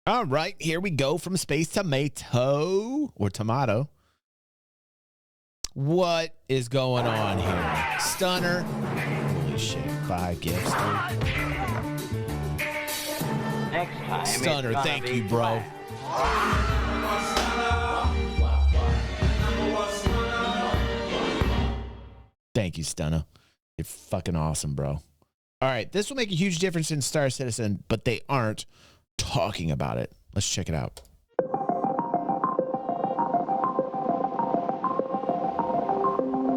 All right, here we go from Space Tomato or Tomato. What is going on here? Stunner. Holy shit. 5 gifts, dude. Next time Stunner, thank you, bro. Thank you, Stunner. You're fucking awesome, bro. All right, this will make a huge difference in Star Citizen, but they aren't talking about it. Let's check it out.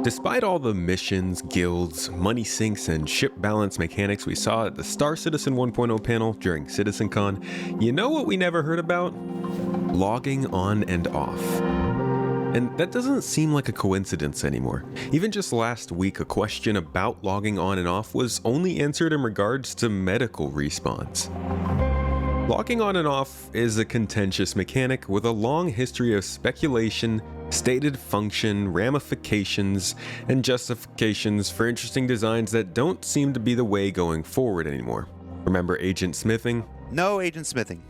Despite all the missions, guilds, money sinks, and ship balance mechanics we saw at the Star Citizen 1.0 panel during CitizenCon, you know what we never heard about? Logging on and off. And that doesn't seem like a coincidence anymore. Even just last week, a question about logging on and off was only answered in regards to medical respawns. Logging on and off is a contentious mechanic with a long history of speculation, stated function, ramifications, and justifications for interesting designs that don't seem to be the way going forward anymore. Remember agent smithing? No agent smithing.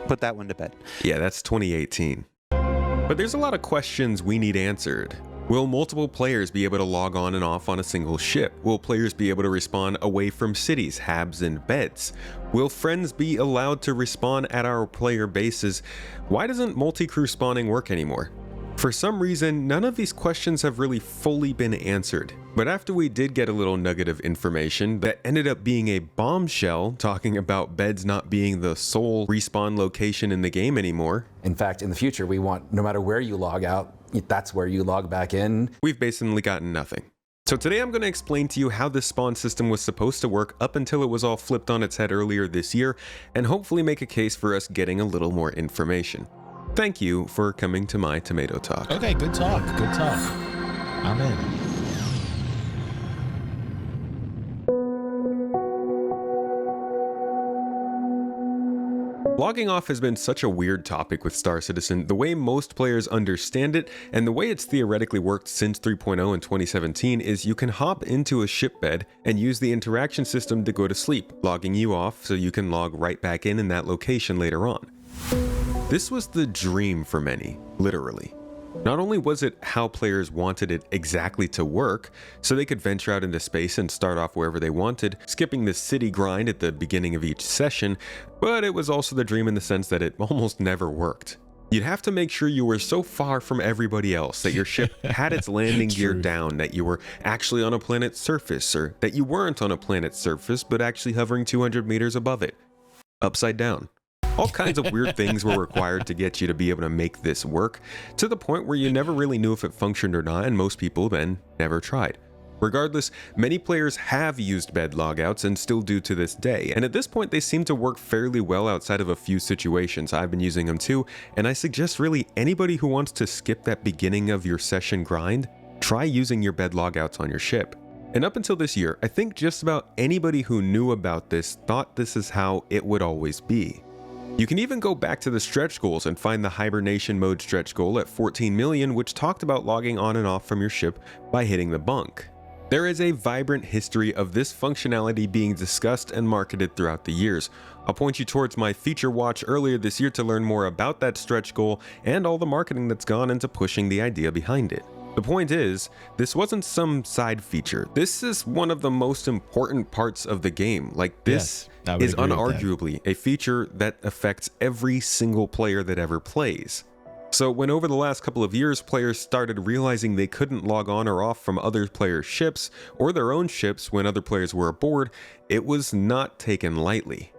Put that one to bed. Yeah, that's 2018. But there's a lot of questions we need answered. Will multiple players be able to log on and off on a single ship? Will players be able to respawn away from cities, habs, and beds? Will friends be allowed to respawn at our player bases? Why doesn't multi-crew spawning work anymore? For some reason, none of these questions have really fully been answered. But after we did get a little nugget of information that ended up being a bombshell talking about beds not being the sole respawn location in the game anymore. In fact, in the future, we want no matter where you log out, that's where you log back in. We've basically gotten nothing. So today I'm going to explain to you how this spawn system was supposed to work up until it was all flipped on its head earlier this year, and hopefully make a case for us getting a little more information. Thank you for coming to my Tomato Talk. Okay, good talk. Good talk. I'm in. Logging off has been such a weird topic with Star Citizen, the way most players understand it, and the way it's theoretically worked since 3.0 in 2017 is you can hop into a ship bed and use the interaction system to go to sleep, logging you off so you can log right back in that location later on. This was the dream for many, literally. Not only was it how players wanted it exactly to work, so they could venture out into space and start off wherever they wanted, skipping the city grind at the beginning of each session, but it was also the dream in the sense that it almost never worked. You'd have to make sure you were so far from everybody else, that your ship had its landing gear down, that you were actually on a planet's surface, or that you weren't on a planet's surface but actually hovering 200 meters above it. Upside down. All kinds of weird things were required to get you to be able to make this work, to the point where you never really knew if it functioned or not, and most people then never tried. Regardless, many players have used bed logouts and still do to this day, and at this point they seem to work fairly well outside of a few situations. I've been using them too, and I suggest really anybody who wants to skip that beginning of your session grind, try using your bed logouts on your ship. And up until this year, I think just about anybody who knew about this thought this is how it would always be. You can even go back to the stretch goals and find the hibernation mode stretch goal at 14 million, which talked about logging on and off from your ship by hitting the bunk. There is a vibrant history of this functionality being discussed and marketed throughout the years. I'll point you towards my feature watch earlier this year to learn more about that stretch goal and all the marketing that's gone into pushing the idea behind it. The point is, this wasn't some side feature. This is one of the most important parts of the game. Like, this is unarguably a feature that affects every single player that ever plays. So when over the last couple of years players started realizing they couldn't log on or off from other players' ships or their own ships when other players were aboard, it was not taken lightly.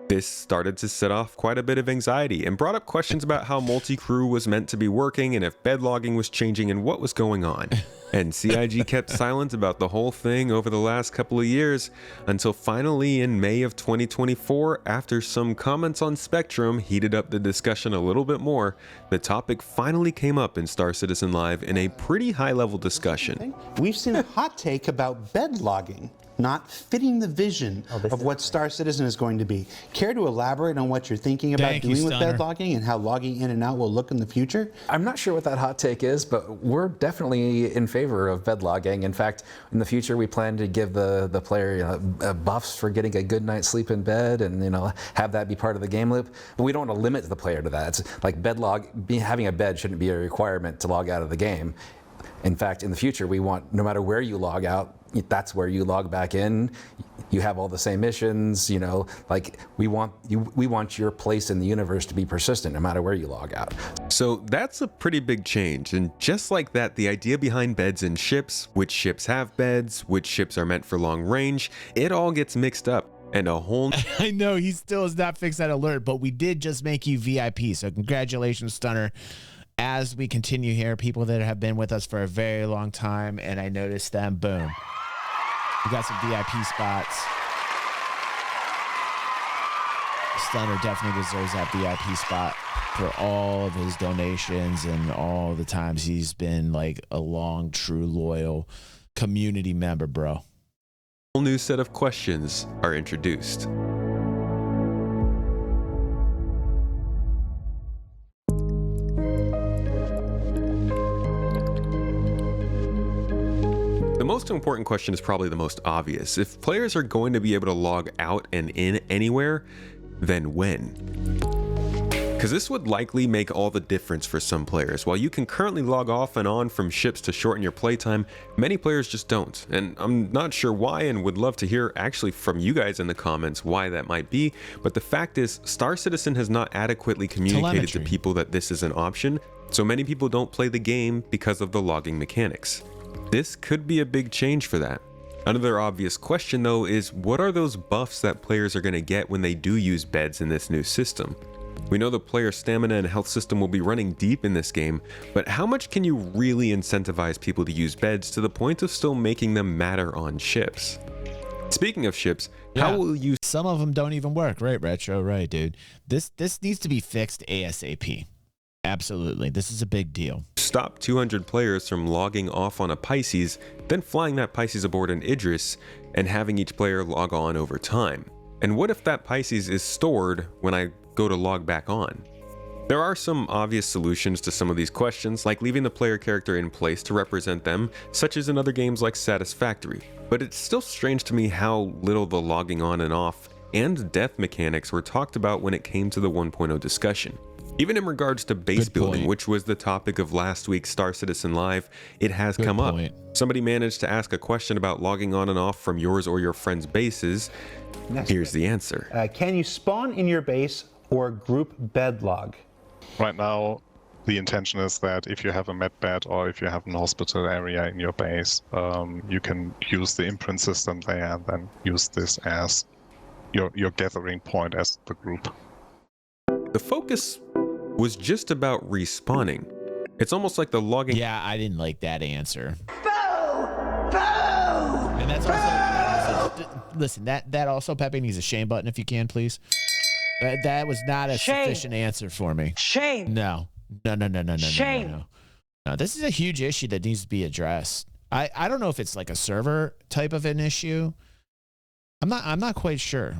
This started to set off quite a bit of anxiety and brought up questions about how multi-crew was meant to be working and if bed logging was changing and what was going on. And CIG kept silent about the whole thing over the last couple of years, until finally in May of 2024, after some comments on Spectrum heated up the discussion a little bit more, the topic finally came up in Star Citizen Live in a pretty high-level discussion. We've seen a hot take about bed logging. not fitting the vision of what Star Citizen is going to be. Care to elaborate on what you're thinking about doing with bed logging and how logging in and out will look in the future? I'm not sure what that hot take is, but we're definitely in favor of bed logging. In fact, in the future, we plan to give the player buffs for getting a good night's sleep in bed, and have that be part of the game loop. But we don't want to limit the player to that. It's like having a bed shouldn't be a requirement to log out of the game. In fact, in the future, we want, no matter where you log out, that's where you log back in. You have all the same missions, like we want your place in the universe to be persistent no matter where you log out. So that's a pretty big change, and just like that, the idea behind beds in ships, which ships have beds, which ships are meant for long range, it all gets mixed up. And a whole I know he still has not fixed that alert, but we did just make you VIP, so congratulations, Stunner. As we continue here, people that have been with us for a very long time, and I noticed them, boom. We got some VIP spots. Stunner definitely deserves that VIP spot for all of his donations and all the times he's been like a long, true, loyal community member, bro. Whole new set of questions are introduced. The most important question is probably the most obvious. If players are going to be able to log out and in anywhere, then when? Because this would likely make all the difference for some players. While you can currently log off and on from ships to shorten your playtime, many players just don't. And I'm not sure why, and would love to hear actually from you guys in the comments why that might be. But the fact is, Star Citizen has not adequately communicated to people that this is an option, so many people don't play the game because of the logging mechanics. This could be a big change for that. Another obvious question though is, what are those buffs that players are going to get when they do use beds in this new system? We know the player stamina and health system will be running deep in this game, but how much can you really incentivize people to use beds to the point of still making them matter on ships? Speaking of ships, how will you... Some of them don't even work, right, Retro? Right, dude. This needs to be fixed ASAP. Absolutely. This is a big deal. Stop 200 players from logging off on a Pisces, then flying that Pisces aboard an Idris, and having each player log on over time? And what if that Pisces is stored when I go to log back on? There are some obvious solutions to some of these questions, like leaving the player character in place to represent them, such as in other games like Satisfactory. But it's still strange to me how little the logging on and off and death mechanics were talked about when it came to the 1.0 discussion. Even in regards to base building, which was the topic of last week's Star Citizen Live, it has come up. Somebody managed to ask a question about logging on and off from yours or your friend's bases. Here's the answer. Can you spawn in your base or group bed log? Right now, the intention is that if you have a med bed or if you have an hospital area in your base, you can use the imprint system there and then use this as your gathering point as the group. The focus was just about respawning. It's almost like the logging... Yeah, I didn't like that answer. Boo! Boo! And that's also... Listen, that also, Pepe, needs a shame button if you can, please. That was not a sufficient answer for me. Shame. No. No. This is a huge issue that needs to be addressed. I don't know if it's like a server type of an issue. I'm not quite sure.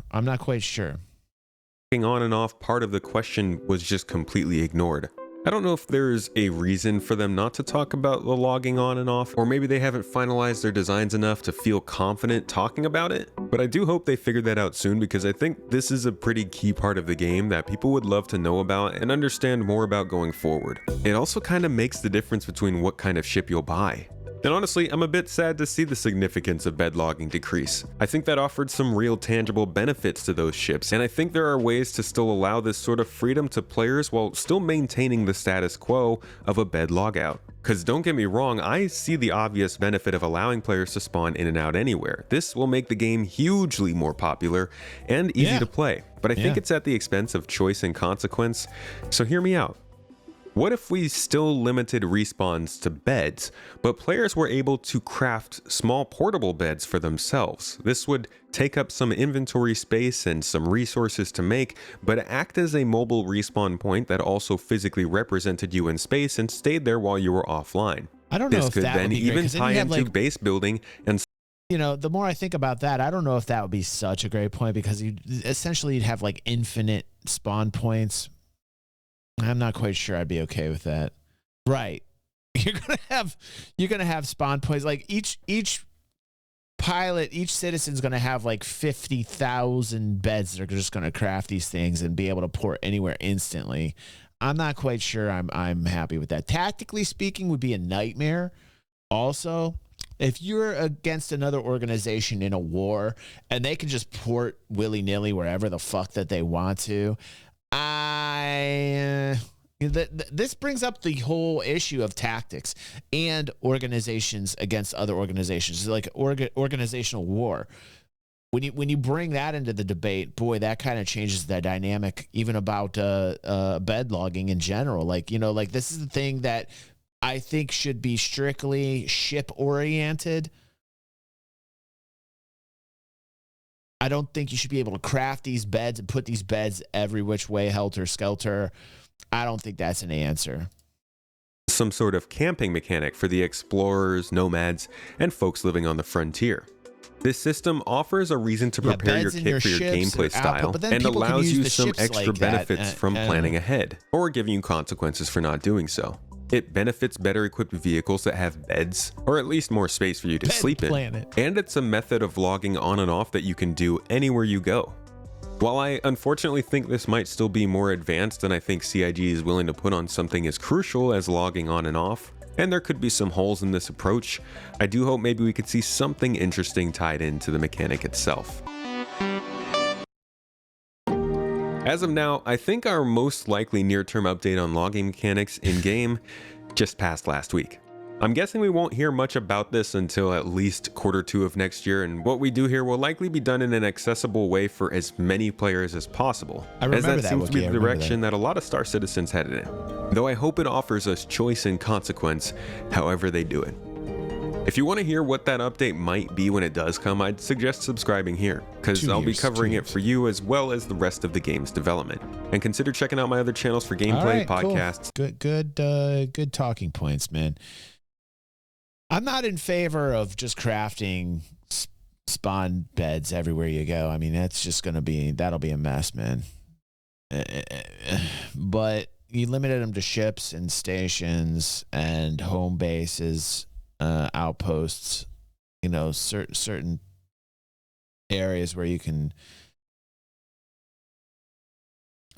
On and off part of the question was just completely ignored. I don't know if there's a reason for them not to talk about the logging on and off, or maybe they haven't finalized their designs enough to feel confident talking about it, but I do hope they figure that out soon, because I think this is a pretty key part of the game that people would love to know about and understand more about going forward. It also kind of makes the difference between what kind of ship you'll buy. And honestly, I'm a bit sad to see the significance of bed logging decrease. I think that offered some real tangible benefits to those ships, and I think there are ways to still allow this sort of freedom to players while still maintaining the status quo of a bed logout. Because don't get me wrong, I see the obvious benefit of allowing players to spawn in and out anywhere. This will make the game hugely more popular and easy to play, but I think it's at the expense of choice and consequence. So hear me out. What if we still limited respawns to beds, but players were able to craft small portable beds for themselves? This would take up some inventory space and some resources to make, but act as a mobile respawn point that also physically represented you in space and stayed there while you were offline. I don't know if this could that then would be even great, 'cause then tie you have, into like, base building and you know, the more I think about that, I don't know if that would be such a great point, because you'd have like infinite spawn points. I'm not quite sure I'd be okay with that. Right. You're gonna have spawn points. Like each pilot, each citizen's gonna have like 50,000 beds that are just gonna craft these things and be able to port anywhere instantly. I'm not quite sure I'm happy with that. Tactically speaking, would be a nightmare. Also, if you're against another organization in a war and they can just port willy-nilly wherever the fuck that they want to, this brings up the whole issue of tactics and organizations against other organizations. It's like organizational war. When you bring that into the debate, boy, that kind of changes the dynamic even about bed logging in general. Like, you know, like this is the thing that I think should be strictly ship oriented. I don't think you should be able to craft these beds and put these beds every which way, helter skelter. I don't think that's an answer. Some sort of camping mechanic for the explorers, nomads, and folks living on the frontier. This system offers a reason to prepare your kit for your gameplay style and allows you some extra benefits from planning ahead, or giving you consequences for not doing so. It benefits better equipped vehicles that have beds, or at least more space for you to sleep in. And it's a method of logging on and off that you can do anywhere you go. While I unfortunately think this might still be more advanced than I think CIG is willing to put on something as crucial as logging on and off, and there could be some holes in this approach, I do hope maybe we could see something interesting tied into the mechanic itself. As of now, I think our most likely near-term update on logging mechanics in-game just passed last week. I'm guessing we won't hear much about this until at least Q2 of next year, and what we do here will likely be done in an accessible way for as many players as possible, as that seems to be the direction that a lot of Star Citizens headed in, though I hope it offers us choice and consequence however they do it. If you want to hear what that update might be when it does come, I'd suggest subscribing here, because I'll be covering it for you as well as the rest of the game's development. And consider checking out my other channels for gameplay, podcasts. Cool. Good talking points, man. I'm not in favor of just crafting spawn beds everywhere you go. I mean, that'll be a mess, man. But you limited them to ships and stations and home bases, outposts, you know, certain areas where you can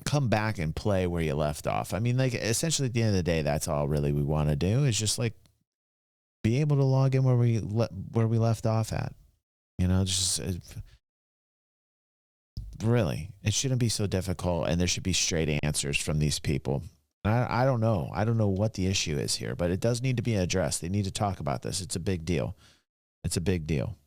come back and play where you left off. I mean, like, essentially at the end of the day, that's all really we want to do, is just like be able to log in where we left off at. You know, just really, it shouldn't be so difficult, and there should be straight answers from these people. I don't know. I don't know what the issue is here, but it does need to be addressed. They need to talk about this. It's a big deal. It's a big deal.